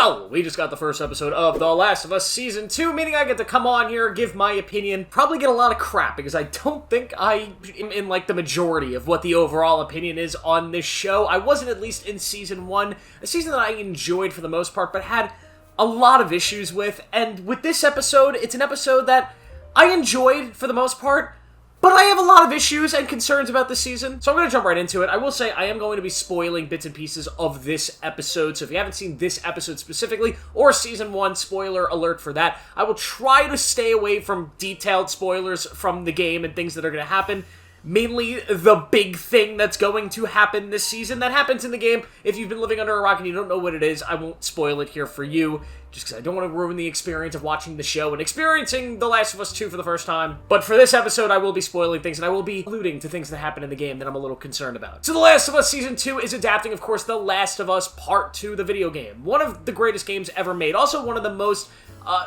Well, we just got the first episode of The Last of Us Season 2, meaning I get to come on here, give my opinion, probably get a lot of crap, because I don't think I am in, like, the majority of what the overall opinion is on this show. I wasn't, at least in Season 1, a season that I enjoyed for the most part, but had a lot of issues with, and with this episode, it's an episode that I enjoyed for the most part, but I have a lot of issues and concerns about this season, so I'm going to jump right into it. I will say I am going to be spoiling bits and pieces of this episode, so if you haven't seen this episode specifically, or Season 1, spoiler alert for that, I will try to stay away from detailed spoilers from the game and things that are going to happen. Mainly the big thing that's going to happen this season that happens in the game. If you've been living under a rock and you don't know what it is, I won't spoil it here for you, just because I don't want to ruin the experience of watching the show and experiencing The Last of Us 2 for the first time. But for this episode, I will be spoiling things, and I will be alluding to things that happen in the game that I'm a little concerned about. So The Last of Us Season 2 is adapting, of course, The Last of Us Part 2, the video game. One of the greatest games ever made. Also one of the most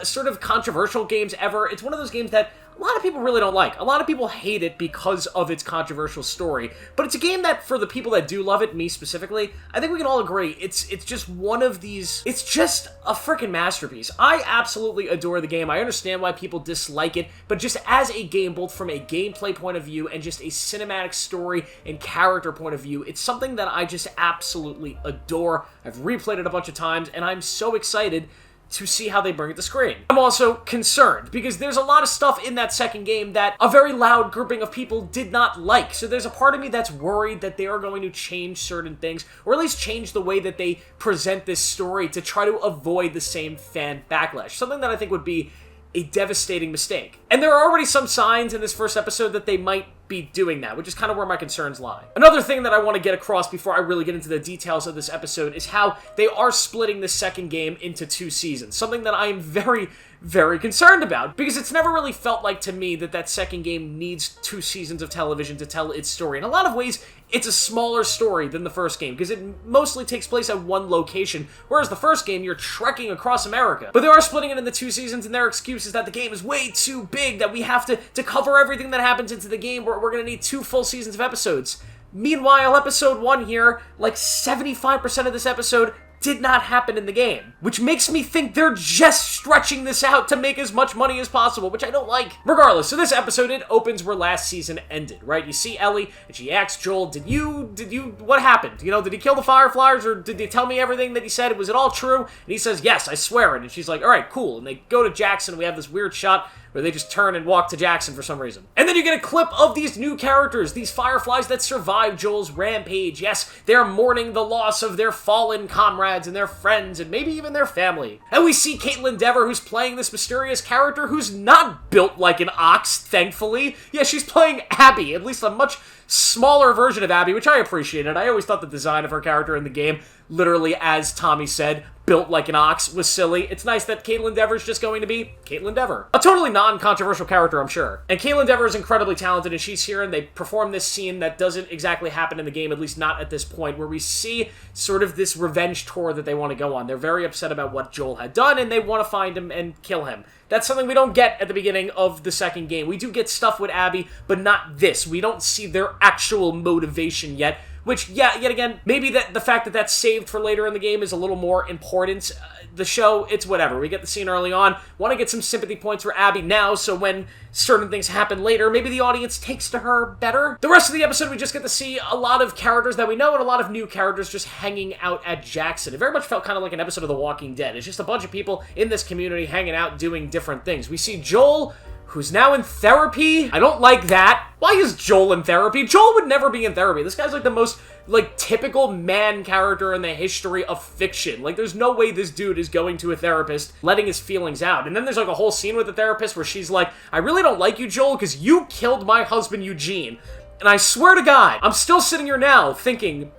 sort of controversial games ever. It's one of those games that a lot of people really don't like. A lot of people hate it because of its controversial story. But it's a game that, for the people that do love it, me specifically, I think we can all agree, it's just one of these... It's just a freaking masterpiece. I absolutely adore the game. I understand why people dislike it, but just as a game, both from a gameplay point of view and just a cinematic story and character point of view, it's something that I just absolutely adore. I've replayed it a bunch of times, and I'm so excited to see how they bring it to screen. I'm also concerned, because there's a lot of stuff in that second game that a very loud grouping of people did not like, so there's a part of me that's worried that they are going to change certain things, or at least change the way that they present this story to try to avoid the same fan backlash, something that I think would be a devastating mistake. And there are already some signs in this first episode that they might be doing that, which is kind of where my concerns lie. Another thing that I want to get across before I really get into the details of this episode is how they are splitting the second game into 2 seasons, something that I am very, very concerned about, because it's never really felt like to me that that second game needs 2 seasons of television to tell its story. In a lot of ways, it's a smaller story than the first game, because it mostly takes place at one location, whereas the first game, you're trekking across America. But they are splitting it into 2 seasons, and their excuse is that the game is way too big, that we have to cover everything that happens into the game, we're going to need 2 full seasons of episodes. Meanwhile, episode 1 here, like 75% of this episode did not happen in the game, which makes me think they're just stretching this out to make as much money as possible, which I don't like. Regardless, so this episode, it opens where last season ended, right? You see Ellie, and she asks Joel, what happened? You know, did he kill the Fireflies, or did they tell me everything that he said? Was it all true? And he says, yes, I swear it. And she's like, all right, cool. And they go to Jackson, and we have this weird shot where they just turn and walk to Jackson for some reason. And then you get a clip of these new characters, these Fireflies that survived Joel's rampage. Yes, they're mourning the loss of their fallen comrades and their friends and maybe even their family. And we see Caitlin Dever, who's playing this mysterious character who's not built like an ox, thankfully. Yeah, she's playing Abby, at least a much smaller version of Abby, which I appreciated. I always thought the design of her character in the game, literally, as Tommy said, built like an ox, was silly. It's nice that Caitlin Dever's just going to be Caitlin Dever. A totally non-controversial character, I'm sure. And Caitlin Dever is incredibly talented, and she's here, and they perform this scene that doesn't exactly happen in the game, at least not at this point, where we see sort of this revenge tour that they want to go on. They're very upset about what Joel had done, and they want to find him and kill him. That's something we don't get at the beginning of the second game. We do get stuff with Abby, but not this. We don't see their actual motivation yet, which, yeah, yet again, maybe the fact that that's saved for later in the game is a little more important. The show, it's whatever. We get the scene early on, want to get some sympathy points for Abby now, so when certain things happen later, maybe the audience takes to her better. The rest of the episode, we just get to see a lot of characters that we know and a lot of new characters just hanging out at Jackson. It very much felt kind of like an episode of The Walking Dead. It's just a bunch of people in this community hanging out doing different things. We see Joel, who's now in therapy. I don't like that. Why is Joel in therapy? Joel would never be in therapy. This guy's like the most, like, typical man character in the history of fiction. Like, there's no way this dude is going to a therapist, letting his feelings out. And then there's, like, a whole scene with the therapist where she's like, I really don't like you, Joel, because you killed my husband, Eugene. And I swear to God, I'm still sitting here now thinking,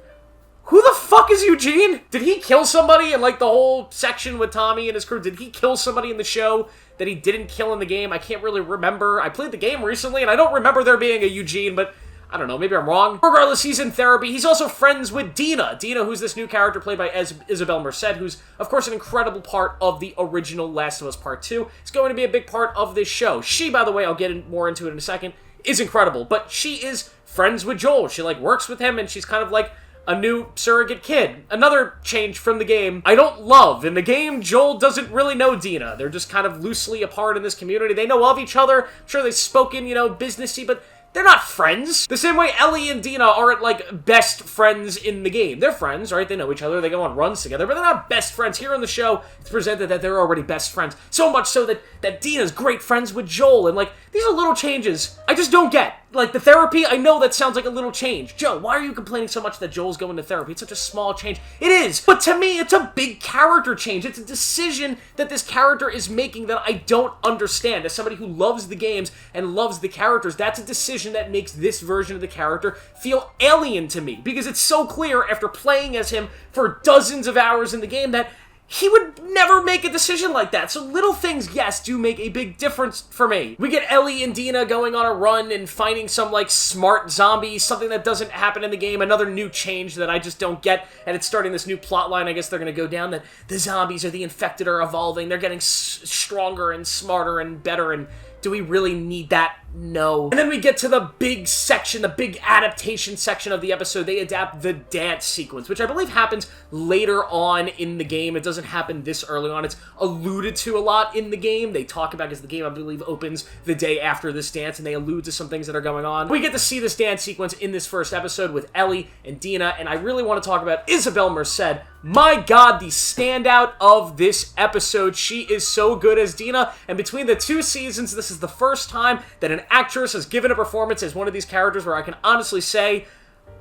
who the fuck is Eugene? Did he kill somebody in, like, the whole section with Tommy and his crew? Did he kill somebody in the show that he didn't kill in the game? I can't really remember. I played the game recently, and I don't remember there being a Eugene, but I don't know, maybe I'm wrong. Regardless, he's in therapy. He's also friends with Dina. Dina, who's this new character played by Isabel Merced, who's, of course, an incredible part of the original Last of Us Part 2. It's going to be a big part of this show. She, by the way, I'll get more into it in a second, is incredible, but she is friends with Joel. She, like, works with him, and she's kind of like a new surrogate kid. Another change from the game I don't love. In the game, Joel doesn't really know Dina. They're just kind of loosely apart in this community. They know of each other. I'm sure they've spoken, businessy, but they're not friends. The same way Ellie and Dina aren't, like, best friends in the game. They're friends, right? They know each other. They go on runs together, but they're not best friends. Here in the show, it's presented that they're already best friends. So much so that Dina's great friends with Joel, and, like, these are little changes I just don't get. Like, the therapy, I know that sounds like a little change. Joe, why are you complaining so much that Joel's going to therapy? It's such a small change. It is, but to me, it's a big character change. It's a decision that this character is making that I don't understand. As somebody who loves the games and loves the characters, that's a decision that makes this version of the character feel alien to me. Because it's so clear after playing as him for dozens of hours in the game that he would never make a decision like that. So little things, yes, do make a big difference for me. We get Ellie and Dina going on a run and finding some, like, smart zombies, something that doesn't happen in the game, another new change that I just don't get, and it's starting this new plot line I guess they're going to go down, that the zombies or the infected are evolving, they're getting stronger and smarter and better, and do we really need that? No. And then we get to the big section, the big adaptation section of the episode. They adapt the dance sequence, which I believe happens later on in the game. It doesn't happen this early on. It's alluded to a lot in the game. They talk about, because the game, I believe, opens the day after this dance, and they allude to some things that are going on. We get to see this dance sequence in this first episode with Ellie and Dina, and I really want to talk about Isabel Merced. My God, the standout of this episode. She is so good as Dina, and between the two seasons, this is the first time that an actress has given a performance as one of these characters where I can honestly say,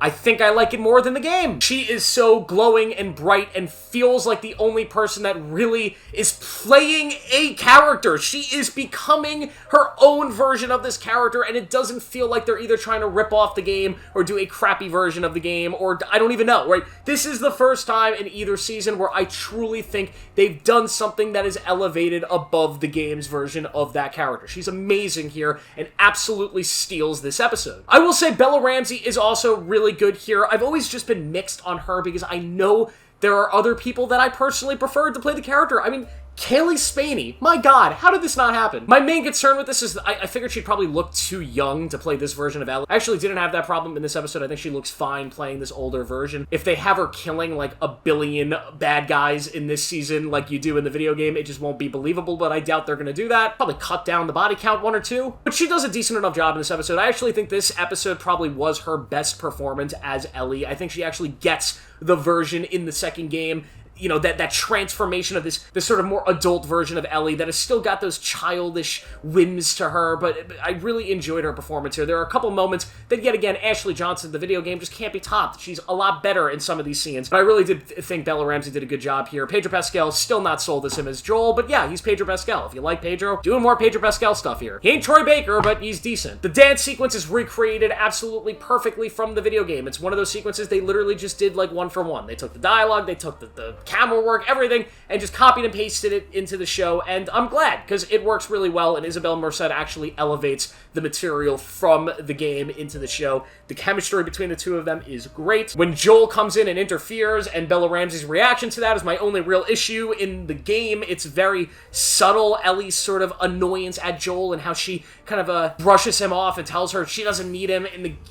I think I like it more than the game. She is so glowing and bright and feels like the only person that really is playing a character. She is becoming her own version of this character, and it doesn't feel like they're either trying to rip off the game or do a crappy version of the game, or I don't even know, right? This is the first time in either season where I truly think they've done something that is elevated above the game's version of that character. She's amazing here and absolutely steals this episode. I will say Bella Ramsey is also really good here. I've always just been mixed on her because I know there are other people that I personally preferred to play the character. I mean, Kaylee Spaney. My God, how did this not happen? My main concern with this is I figured she'd probably look too young to play this version of Ellie. I actually didn't have that problem in this episode. I think she looks fine playing this older version. If they have her killing like a billion bad guys in this season like you do in the video game, it just won't be believable, but I doubt they're going to do that. Probably cut down the body count 1 or 2. But she does a decent enough job in this episode. I actually think this episode probably was her best performance as Ellie. I think she actually gets the version in the second game, you know, that transformation of this sort of more adult version of Ellie that has still got those childish whims to her, but I really enjoyed her performance here. There are a couple moments that, yet again, Ashley Johnson, the video game, just can't be topped. She's a lot better in some of these scenes, but I really did think Bella Ramsey did a good job here. Pedro Pascal still not sold as him as Joel, but yeah, he's Pedro Pascal. If you like Pedro, doing more Pedro Pascal stuff here. He ain't Troy Baker, but he's decent. The dance sequence is recreated absolutely perfectly from the video game. It's one of those sequences they literally just did like 1 for 1. They took the dialogue, they took the camera work, everything, and just copied and pasted it into the show, and I'm glad, because it works really well, and Isabel Merced actually elevates the material from the game into the show. The chemistry between the two of them is great. When Joel comes in and interferes, and Bella Ramsey's reaction to that is my only real issue in the game. It's very subtle, Ellie's sort of annoyance at Joel and how she kind of brushes him off and tells her she doesn't need him.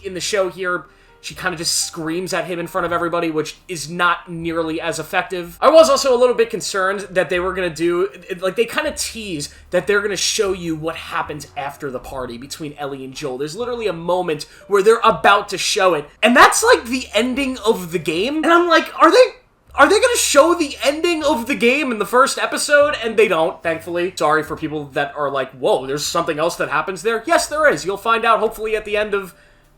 In the show here, she kind of just screams at him in front of everybody, which is not nearly as effective. I was also a little bit concerned that they were going to do, like, they kind of tease that they're going to show you what happens after the party between Ellie and Joel. There's literally a moment where they're about to show it, and that's like the ending of the game. And I'm like, are they going to show the ending of the game in the first episode? And they don't, thankfully. Sorry for people that are like, whoa, there's something else that happens there. Yes, there is. You'll find out hopefully at the end of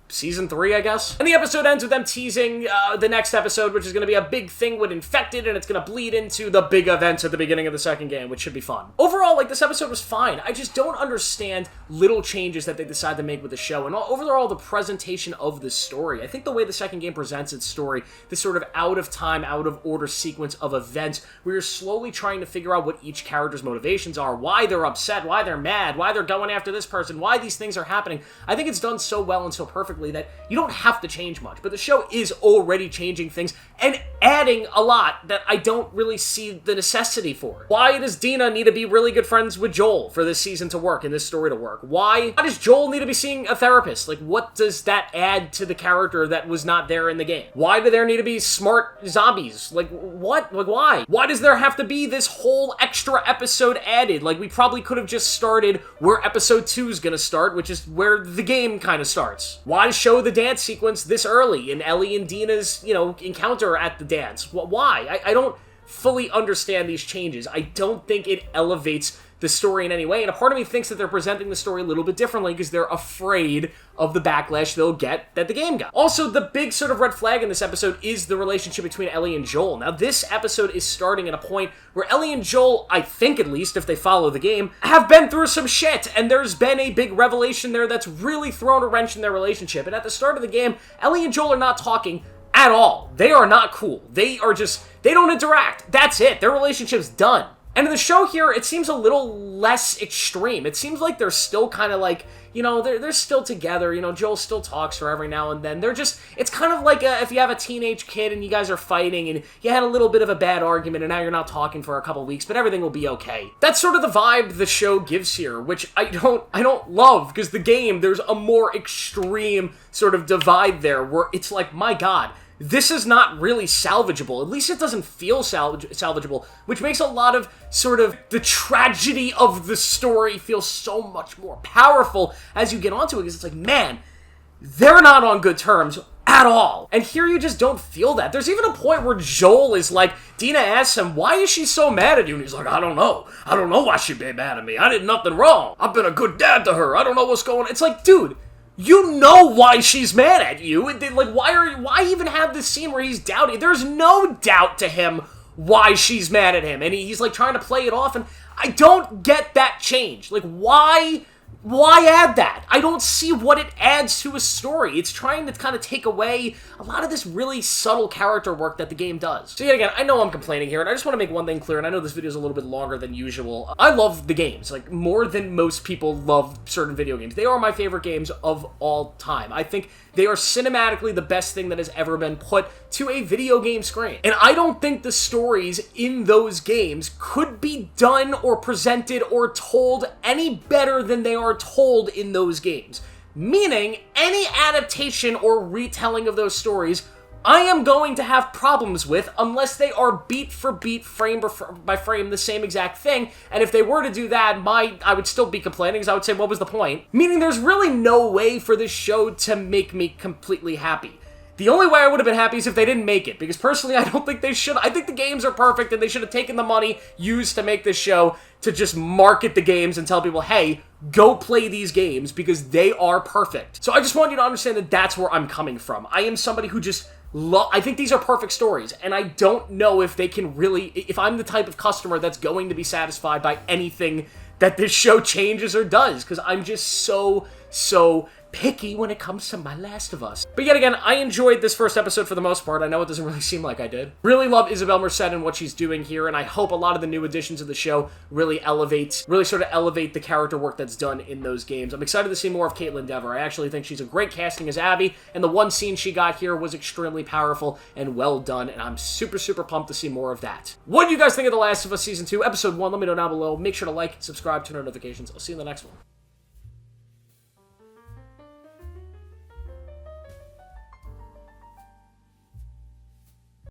Season 3, I guess. And the episode ends with them teasing the next episode, which is going to be a big thing with Infected, and it's going to bleed into the big events at the beginning of the second game, which should be fun. Overall, like, this episode was fine. I just don't understand little changes that they decide to make with the show, and overall, the presentation of the story. I think the way the second game presents its story, this sort of out-of-time, out-of-order sequence of events, where you're slowly trying to figure out what each character's motivations are, why they're upset, why they're mad, why they're going after this person, why these things are happening. I think it's done so well and so perfectly perfectly that you don't have to change much, but the show is already changing things and adding a lot that I don't really see the necessity for. Why does Dina need to be really good friends with Joel for this season to work and this story to work? Why does Joel need to be seeing a therapist? Like, what does that add to the character that was not there in the game? Why do there need to be smart zombies? Like, what? Like, why? Why does there have to be this whole extra episode added? Like, we probably could have just started where episode 2 is gonna start, which is where the game kind of starts. Why show the dance sequence this early in Ellie and Dina's, encounter at the dance? Why? I don't fully understand these changes. I don't think it elevates the story in any way, and a part of me thinks that they're presenting the story a little bit differently because they're afraid of the backlash they'll get that the game got. Also, the big sort of red flag in this episode is the relationship between Ellie and Joel. Now, this episode is starting at a point where Ellie and Joel, I think at least, if they follow the game, have been through some shit, and there's been a big revelation there that's really thrown a wrench in their relationship. And at the start of the game, Ellie and Joel are not talking at all. They are not cool. They don't interact. That's it. Their relationship's done. And in the show here, it seems a little less extreme. It seems like they're still kind of like, they're still together. Joel still talks to her every now and then. It's kind of like if you have a teenage kid and you guys are fighting and you had a little bit of a bad argument and now you're not talking for a couple weeks, but everything will be okay. That's sort of the vibe the show gives here, which I don't love, because the game, there's a more extreme sort of divide there where it's like, my God, this is not really salvageable. At least it doesn't feel salvageable, which makes a lot of sort of the tragedy of the story feel so much more powerful as you get onto it, because it's like, man, they're not on good terms at all. And here you just don't feel that. There's even a point where Joel is like, Dina asks him, why is she so mad at you? And he's like, I don't know. I don't know why she'd be mad at me. I did nothing wrong. I've been a good dad to her. I don't know what's going on. It's like, dude, you know why she's mad at you. Like, why even have this scene where he's doubting? There's no doubt to him why she's mad at him. And he's like trying to play it off, and I don't get that change. Like, why add that? I don't see what it adds to a story. It's trying to kind of take away a lot of this really subtle character work that the game does. So yet again, I know I'm complaining here, and I just want to make one thing clear, and I know this video is a little bit longer than usual. I love the games, like, more than most people love certain video games. They are my favorite games of all time. I think they are cinematically the best thing that has ever been put to a video game screen. And I don't think the stories in those games could be done or presented or told any better than they are told in those games. Meaning, any adaptation or retelling of those stories, I am going to have problems with unless they are beat for beat, frame by frame, the same exact thing. And if they were to do that, I would still be complaining, because I would say, what was the point? Meaning there's really no way for this show to make me completely happy. The only way I would have been happy is if they didn't make it, because personally, I don't think they should. I think the games are perfect, and they should have taken the money used to make this show to just market the games and tell people, hey, go play these games, because they are perfect. So I just want you to understand that that's where I'm coming from. I am somebody who just I think these are perfect stories, and I don't know if they can really, if I'm the type of customer that's going to be satisfied by anything that this show changes or does, because I'm just so picky when it comes to My Last of Us. But yet again, I enjoyed this first episode for the most part. I know it doesn't really seem like I did. Really love Isabel Merced and what she's doing here, and I hope a lot of the new additions of the show really sort of elevate the character work that's done in those games. I'm excited to see more of Caitlin Dever. I actually think she's a great casting as Abby, and the one scene she got here was extremely powerful and well done, and I'm super pumped to see more of that. What do you guys think of The Last of Us Season 2, Episode 1? Let me know down below. Make sure to like, subscribe, turn on notifications. I'll see you in the next one.